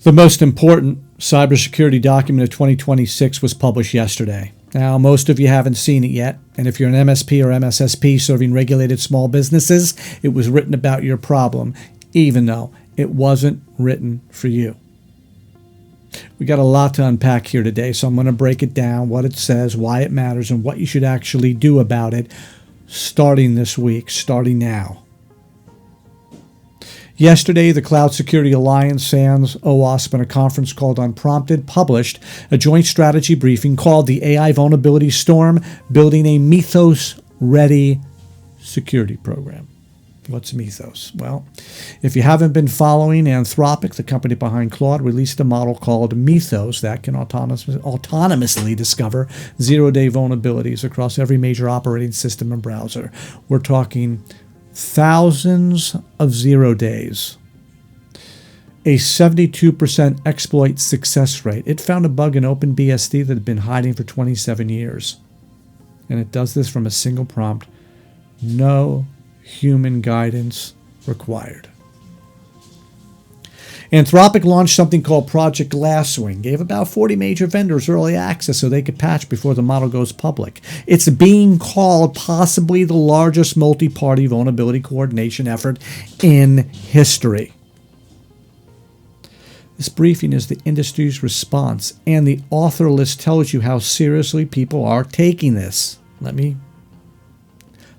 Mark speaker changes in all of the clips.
Speaker 1: The most important cybersecurity document of 2026 was published yesterday. Now, most of you haven't seen it yet, and if you're an MSP or MSSP serving regulated small businesses, it was written about your problem, even though it wasn't written for you. We got a lot to unpack here today, so I'm going to break it down, what it says, why it matters, and what you should actually do about it starting this week, starting now. Yesterday, the Cloud Security Alliance, SANS, OWASP, and a conference called Unprompted published a joint strategy briefing called the AI Vulnerability Storm, Building a Mythos-ready Security Program. What's Mythos? Well, if you haven't been following, Anthropic, the company behind Claude, released a model called Mythos that can autonomously discover zero-day vulnerabilities across every major operating system and browser. We're talking thousands of 0 days. A 72% exploit success rate. It found a bug in OpenBSD that had been hiding for 27 years. And it does this from a single prompt. No human guidance required. Anthropic launched something called Project Glasswing, gave about 40 major vendors early access so they could patch before the model goes public. It's being called possibly the largest multi-party vulnerability coordination effort in history. This briefing is the industry's response, and the author list tells you how seriously people are taking this. Let me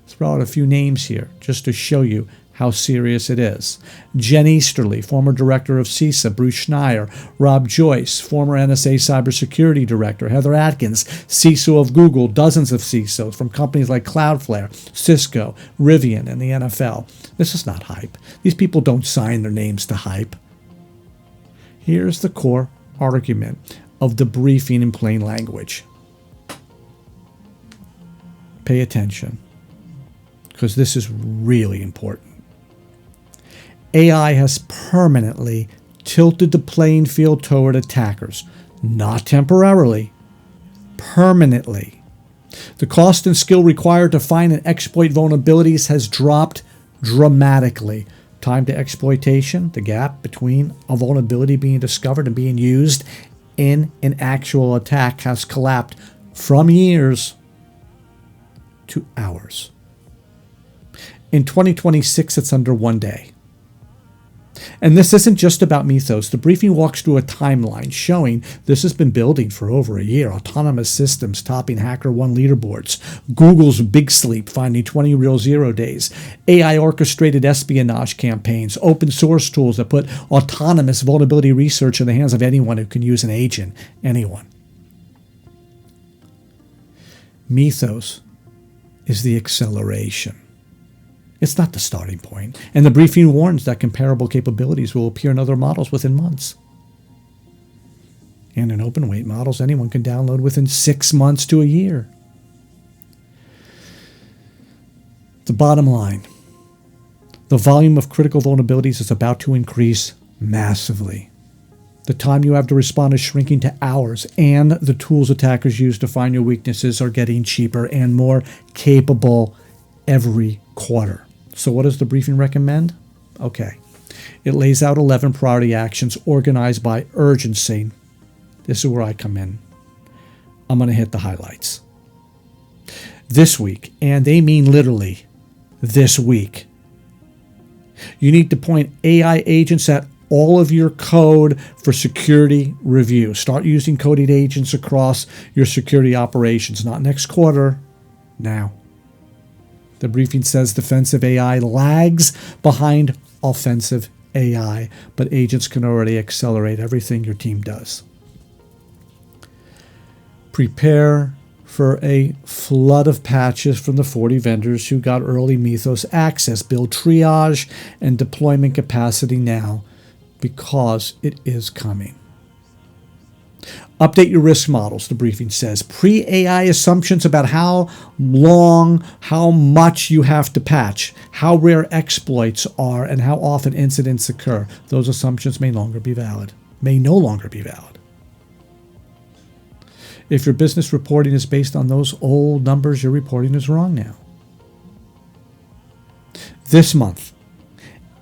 Speaker 1: throw out a few names here just to show you how serious it is. Jen Easterly, former director of CISA, Bruce Schneier, Rob Joyce, former NSA Cybersecurity Director, Heather Adkins, CISO of Google, dozens of CISOs from companies like Cloudflare, Cisco, Rivian, and the NFL. This is not hype. These people don't sign their names to hype. Here's the core argument of the briefing in plain language. Pay attention, because this is really important. AI has permanently tilted the playing field toward attackers, not temporarily, permanently. The cost and skill required to find and exploit vulnerabilities has dropped dramatically. Time to exploitation, the gap between a vulnerability being discovered and being used in an actual attack, has collapsed from years to hours. In 2026, it's under 1 day. And this isn't just about Mythos. The briefing walks through a timeline showing this has been building for over a year. Autonomous systems topping HackerOne leaderboards. Google's Big Sleep finding 20 real 0 days. AI orchestrated espionage campaigns. Open source tools that put autonomous vulnerability research in the hands of anyone who can use an agent. Anyone. Mythos is the acceleration. It's not the starting point. And the briefing warns that comparable capabilities will appear in other models within months. And in open weight models, anyone can download within 6 months to a year. The bottom line, the volume of critical vulnerabilities is about to increase massively. The time you have to respond is shrinking to hours, and the tools attackers use to find your weaknesses are getting cheaper and more capable every quarter. So what does the briefing recommend? Okay. It lays out 11 priority actions organized by urgency. This is where I come in. I'm going to hit the highlights. This week, and they mean literally this week, you need to point AI agents at all of your code for security review. Start using coded agents across your security operations. Not next quarter, now. The briefing says defensive AI lags behind offensive AI, but agents can already accelerate everything your team does. Prepare for a flood of patches from the 40 vendors who got early Mythos access. Build triage and deployment capacity now, because it is coming. Update your risk models, the briefing says. Pre-AI assumptions about how long, how much you have to patch, how rare exploits are, and how often incidents occur. Those assumptions may no longer be valid. If your business reporting is based on those old numbers, your reporting is wrong now. This month,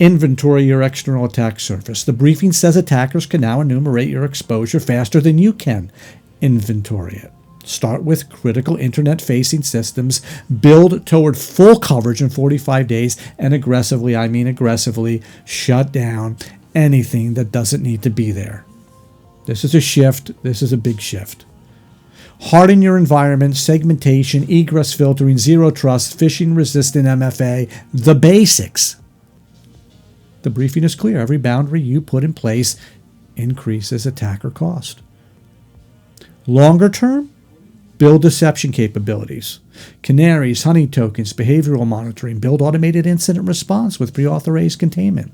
Speaker 1: Inventory your external attack surface. The briefing says attackers can now enumerate your exposure faster than you can inventory it. Start with critical internet-facing systems, build toward full coverage in 45 days, and aggressively, I mean aggressively, shut down anything that doesn't need to be there. This is a shift. This is a big shift. Harden your environment, segmentation, egress filtering, zero trust, phishing-resistant MFA, the basics. The briefing is clear. Every boundary you put in place increases attacker cost. Longer term, build deception capabilities. Canaries, honey tokens, behavioral monitoring, build automated incident response with pre-authorized containment.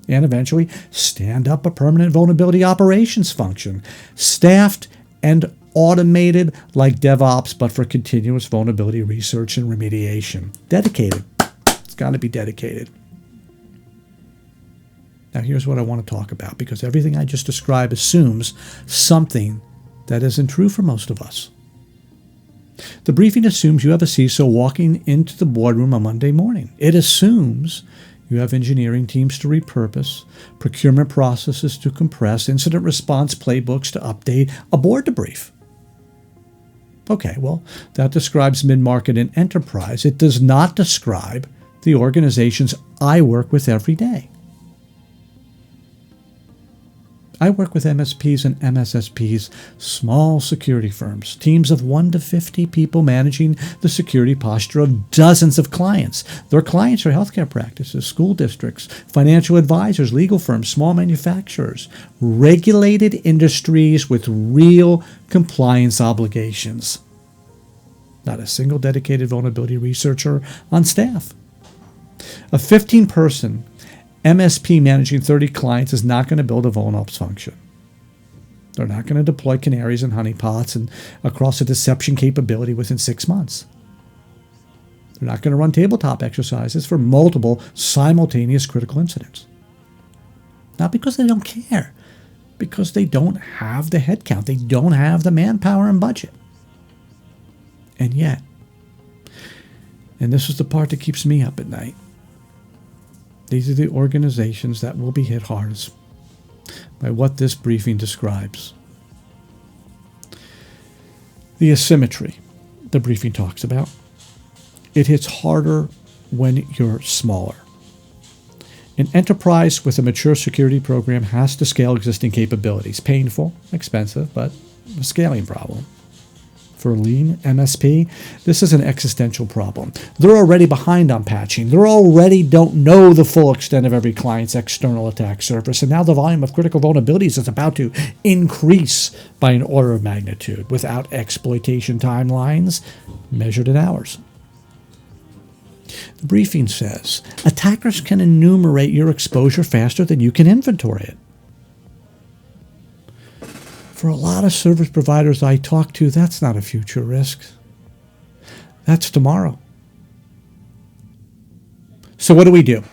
Speaker 1: And eventually, stand up a permanent vulnerability operations function, staffed and automated like DevOps, but for continuous vulnerability research and remediation. Dedicated. It's got to be dedicated. Now, here's what I want to talk about, because everything I just described assumes something that isn't true for most of us. The briefing assumes you have a CISO walking into the boardroom on Monday morning. It assumes you have engineering teams to repurpose, procurement processes to compress, incident response playbooks to update, a board to brief. Okay, well, that describes mid-market and enterprise. It does not describe the organizations I work with every day. I work with MSPs and MSSPs, small security firms, teams of 1 to 50 people managing the security posture of dozens of clients. Their clients are healthcare practices, school districts, financial advisors, legal firms, small manufacturers, regulated industries with real compliance obligations. Not a single dedicated vulnerability researcher on staff. A 15-person MSP managing 30 clients is not going to build a vulnops function. They're not going to deploy canaries and honeypots and across a deception capability within 6 months. They're not going to run tabletop exercises for multiple simultaneous critical incidents. Not because they don't care, because they don't have the headcount. They don't have the manpower and budget. And yet, and this is the part that keeps me up at night, these are the organizations that will be hit hardest by what this briefing describes. The asymmetry the briefing talks about. It hits harder when you're smaller. An enterprise with a mature security program has to scale existing capabilities. Painful, expensive, but a scaling problem. For a lean MSP, this is an existential problem. They're already behind on patching. They already don't know the full extent of every client's external attack surface, and now the volume of critical vulnerabilities is about to increase by an order of magnitude without exploitation timelines measured in hours. The briefing says attackers can enumerate your exposure faster than you can inventory it. For a lot of service providers I talk to, that's not a future risk. That's tomorrow. So what do we do?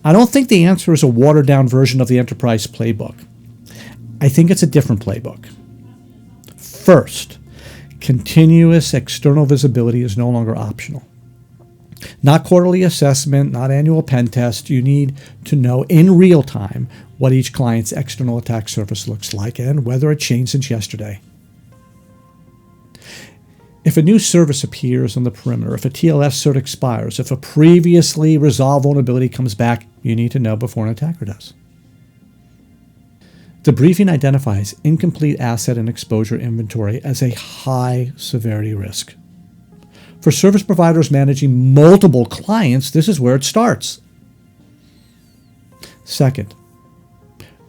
Speaker 1: I don't think the answer is a watered-down version of the enterprise playbook. I think it's a different playbook. First, continuous external visibility is no longer optional. Not quarterly assessment, not annual pen test. You need to know in real time what each client's external attack surface looks like and whether it changed since yesterday. If a new service appears on the perimeter, if a TLS cert expires, if a previously resolved vulnerability comes back, you need to know before an attacker does. The briefing identifies incomplete asset and exposure inventory as a high severity risk. For service providers managing multiple clients, this is where it starts. Second,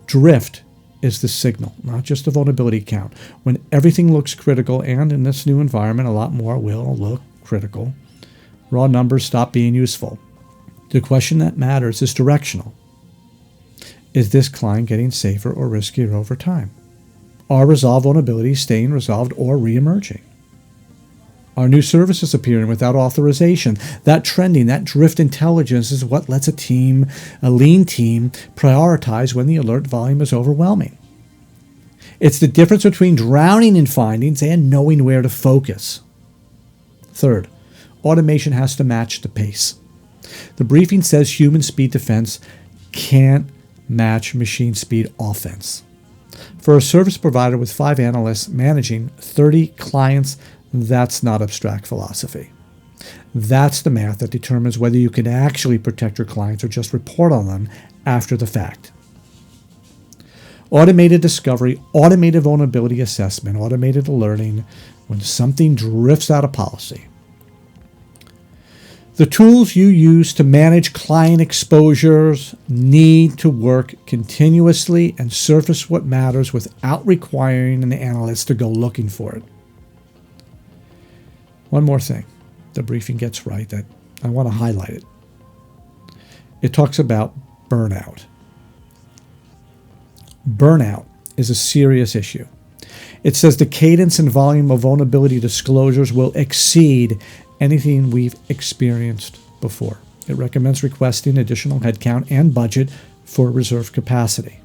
Speaker 1: drift is the signal, not just the vulnerability count. When everything looks critical, and in this new environment, a lot more will look critical, raw numbers stop being useful. The question that matters is directional. Is this client getting safer or riskier over time? Are resolved vulnerabilities staying resolved or re-emerging? Are new services appearing without authorization? That trending, that drift intelligence is what lets a lean team, prioritize when the alert volume is overwhelming. It's the difference between drowning in findings and knowing where to focus. Third, automation has to match the pace. The briefing says human speed defense can't match machine speed offense. For a service provider with 5 analysts managing 30 clients, that's not abstract philosophy. That's the math that determines whether you can actually protect your clients or just report on them after the fact. Automated discovery, automated vulnerability assessment, automated alerting when something drifts out of policy. The tools you use to manage client exposures need to work continuously and surface what matters without requiring an analyst to go looking for it. One more thing the briefing gets right that I want to highlight it. It talks about burnout. Burnout is a serious issue. It says the cadence and volume of vulnerability disclosures will exceed anything we've experienced before. It recommends requesting additional headcount and budget for reserve capacity.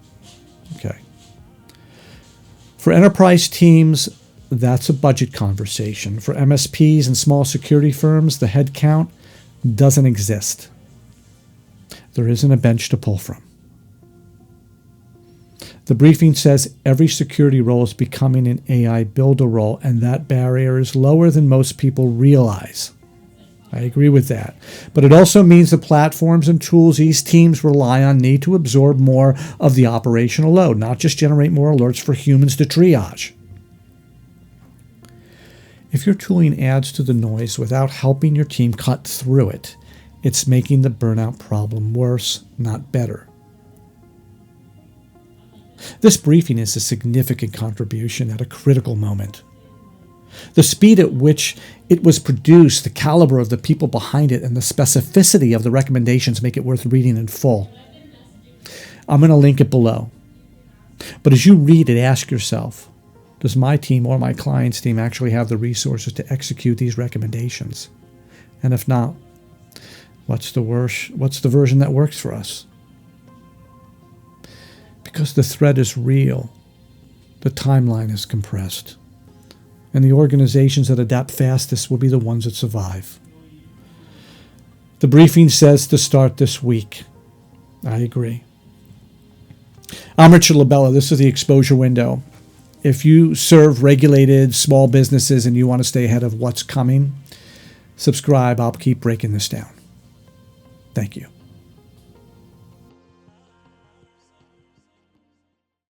Speaker 1: Okay. For enterprise teams, that's a budget conversation. For MSPs and small security firms, the headcount doesn't exist. There isn't a bench to pull from. The briefing says every security role is becoming an AI builder role, and that barrier is lower than most people realize. I agree with that. But it also means the platforms and tools these teams rely on need to absorb more of the operational load, not just generate more alerts for humans to triage. If your tooling adds to the noise without helping your team cut through it, it's making the burnout problem worse, not better. This briefing is a significant contribution at a critical moment. The speed at which it was produced, the caliber of the people behind it, and the specificity of the recommendations make it worth reading in full. I'm going to link it below. But as you read it, ask yourself, does my team or my client's team actually have the resources to execute these recommendations? And if not, what's the version that works for us? Because the threat is real, the timeline is compressed, and the organizations that adapt fastest will be the ones that survive. The briefing says to start this week. I agree. I'm Richard Labella. This is the Exposure Window. If you serve regulated small businesses and you want to stay ahead of what's coming, subscribe. I'll keep breaking this down. Thank you.